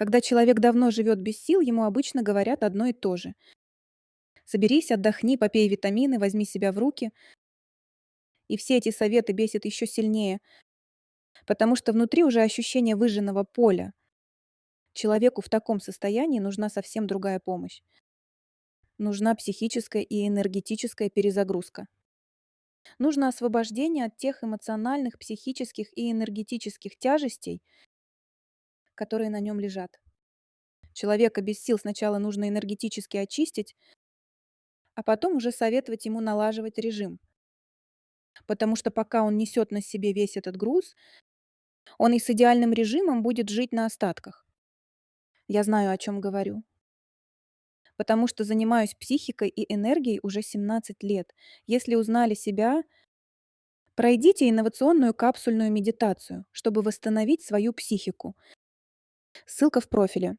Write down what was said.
Когда человек давно живет без сил, ему обычно говорят одно и то же. Соберись, отдохни, попей витамины, возьми себя в руки. И все эти советы бесят еще сильнее, потому что внутри уже ощущение выжженного поля. Человеку в таком состоянии нужна совсем другая помощь. Нужна психическая и энергетическая перезагрузка. Нужно освобождение от тех эмоциональных, психических и энергетических тяжестей, которые на нем лежат. Человека без сил сначала нужно энергетически очистить, а потом уже советовать ему налаживать режим. Потому что пока он несет на себе весь этот груз, он и с идеальным режимом будет жить на остатках. Я знаю, о чем говорю. Потому что занимаюсь психикой и энергией уже 17 лет. Если узнали себя, пройдите инновационную капсульную медитацию, чтобы восстановить свою психику. Ссылка в профиле.